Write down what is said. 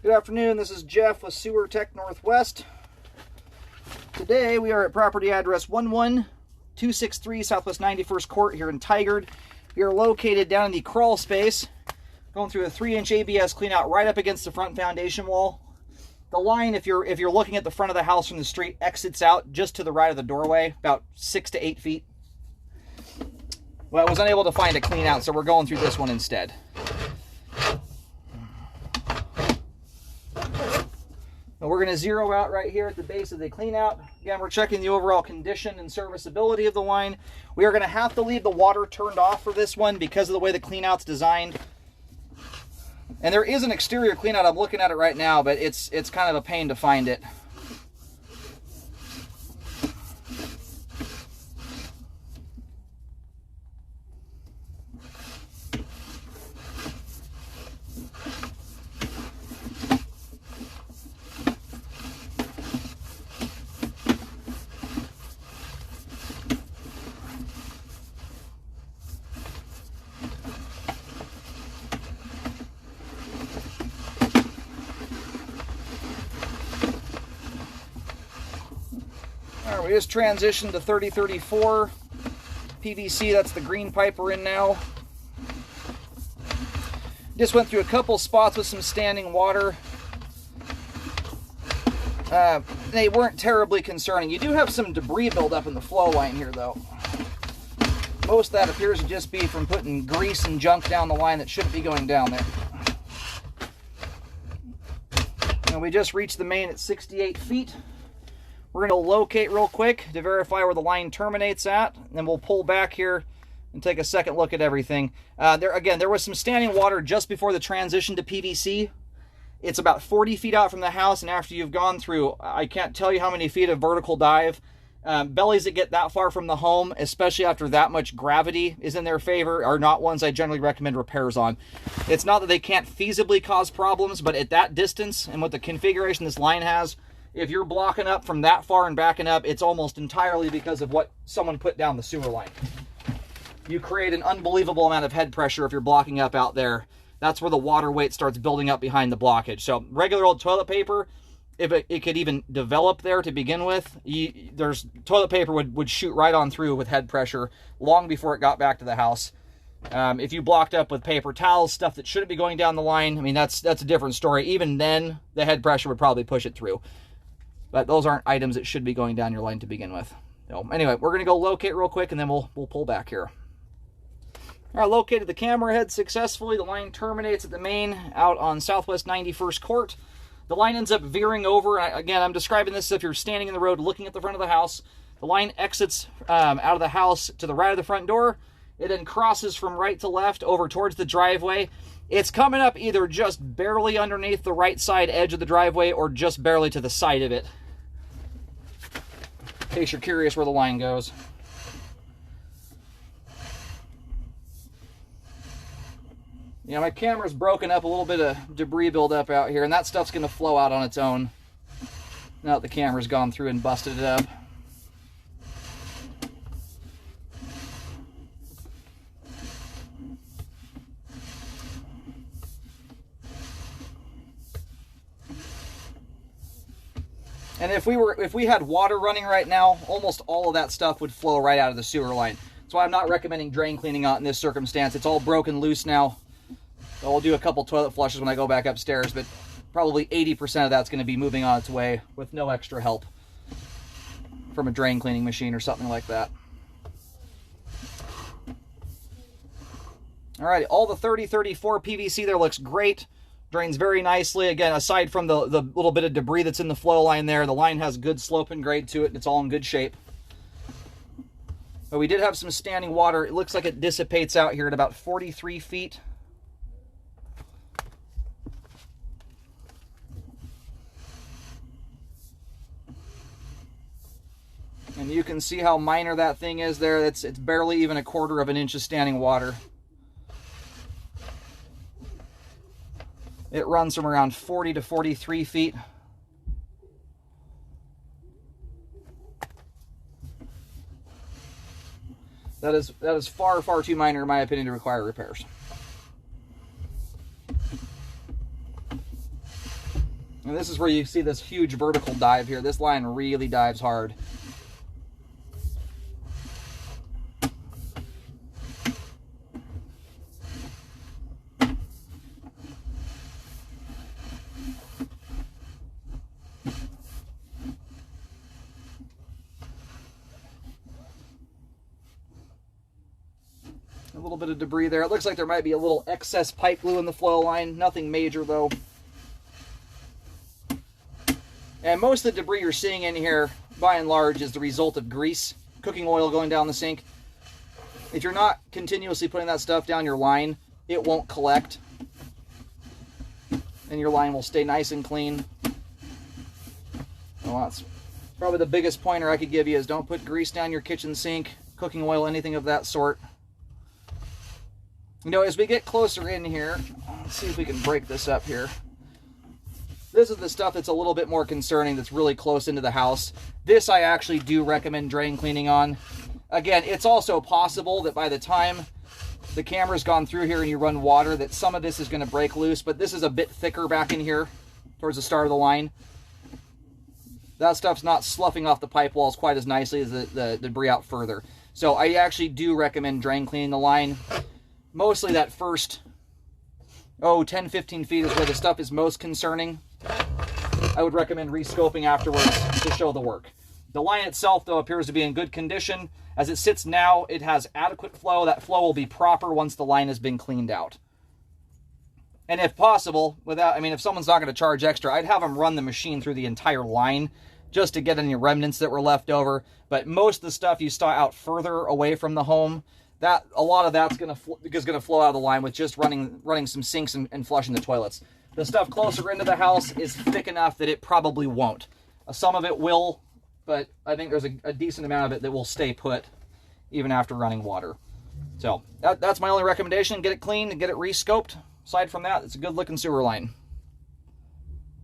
Good afternoon, this is Jeff with Sewer Tech Northwest. Today we are at property address 11263 Southwest 91st Court here in Tigard. We are located down in the crawl space, going through a 3-inch ABS cleanout right up against the front foundation wall. The line, if you're looking at the front of the house from the street, exits out just to the right of the doorway, about 6 to 8 feet. Well, I was unable to find a cleanout, so we're going through this one instead. Now we're going to zero out right here at the base of the cleanout. Again, we're checking the overall condition and serviceability of the line. We are going to have to leave the water turned off for this one because of the way the cleanout's designed. And there is an exterior cleanout. I'm looking at it right now, but it's kind of a pain to find it. All right, we just transitioned to 3034 PVC. That's the green pipe we're in now. Just went through a couple spots with some standing water. They weren't terribly concerning. You do have some debris buildup in the flow line here, though. Most of that appears to just be from putting grease and junk down the line that shouldn't be going down there. And we just reached the main at 68 feet. We're going to locate real quick to verify where the line terminates at, and then we'll pull back here and take a second look at everything. There was some standing water just before the transition to PVC. It's about 40 feet out from the house, and after you've gone through, I can't tell you how many feet of vertical dive. Bellies that get that far from the home, especially after that much gravity is in their favor, are not ones I generally recommend repairs on. It's not that they can't feasibly cause problems, but at that distance and with the configuration this line has, if you're blocking up from that far and backing up, it's almost entirely because of what someone put down the sewer line. You create an unbelievable amount of head pressure if you're blocking up out there. That's where the water weight starts building up behind the blockage. So regular old toilet paper, if it could even develop there to begin with, toilet paper would shoot right on through with head pressure long before it got back to the house. If you blocked up with paper towels, stuff that shouldn't be going down the line, I mean, that's a different story. Even then, the head pressure would probably push it through. But those aren't items that should be going down your line to begin with. So anyway, we're going to go locate real quick, and then we'll pull back here. All right, located the camera head successfully. The line terminates at the main out on Southwest 91st Court. The line ends up veering over. Again, I'm describing this as if you're standing in the road looking at the front of the house. The line exits out of the house to the right of the front door. It then crosses from right to left over towards the driveway. It's coming up either just barely underneath the right side edge of the driveway or just barely to the side of it, in case you're curious where the line goes. Yeah, my camera's broken up, a little bit of debris buildup out here, and that stuff's going to flow out on its own now that the camera's gone through and busted it up. And if we had water running right now, almost all of that stuff would flow right out of the sewer line. That's why I'm not recommending drain cleaning out in this circumstance. It's all broken loose now. So we'll do a couple toilet flushes when I go back upstairs, but probably 80% of that's going to be moving on its way with no extra help from a drain cleaning machine or something like that. All right, all the 3034 PVC there looks great. Drains very nicely. Again, aside from the little bit of debris that's in the flow line there, the line has good slope and grade to it, and it's all in good shape. But we did have some standing water. It looks like it dissipates out here at about 43 feet. And you can see how minor that thing is there. It's barely even 1/4 of an inch of standing water. It runs from around 40 to 43 feet. That is far, far too minor, in my opinion, to require repairs. And this is where you see this huge vertical dive here. This line really dives hard. A little bit of debris there. It looks like there might be a little excess pipe glue in the flow line. Nothing major though. And most of the debris you're seeing in here, by and large, is the result of grease, cooking oil going down the sink. If you're not continuously putting that stuff down your line, it won't collect. And your line will stay nice and clean. Well, that's probably the biggest pointer I could give you is don't put grease down your kitchen sink, cooking oil, anything of that sort. You know, as we get closer in here, let's see if we can break this up here. This is the stuff that's a little bit more concerning that's really close into the house. This I actually do recommend drain cleaning on. Again, it's also possible that by the time the camera's gone through here and you run water, that some of this is going to break loose, but this is a bit thicker back in here towards the start of the line. That stuff's not sloughing off the pipe walls quite as nicely as the debris out further. So I actually do recommend drain cleaning the line. Mostly that first, 10-15 feet is where the stuff is most concerning. I would recommend rescoping afterwards to show the work. The line itself, though, appears to be in good condition. As it sits now, it has adequate flow. That flow will be proper once the line has been cleaned out. And if possible, if someone's not going to charge extra, I'd have them run the machine through the entire line just to get any remnants that were left over. But most of the stuff you saw out further away from the home, a lot of that's going to flow out of the line with just running some sinks and flushing the toilets. The stuff closer into the house is thick enough that it probably won't. Some of it will, but I think there's a decent amount of it that will stay put even after running water. So that's my only recommendation. Get it cleaned and get it rescoped. Aside from that, it's a good looking sewer line.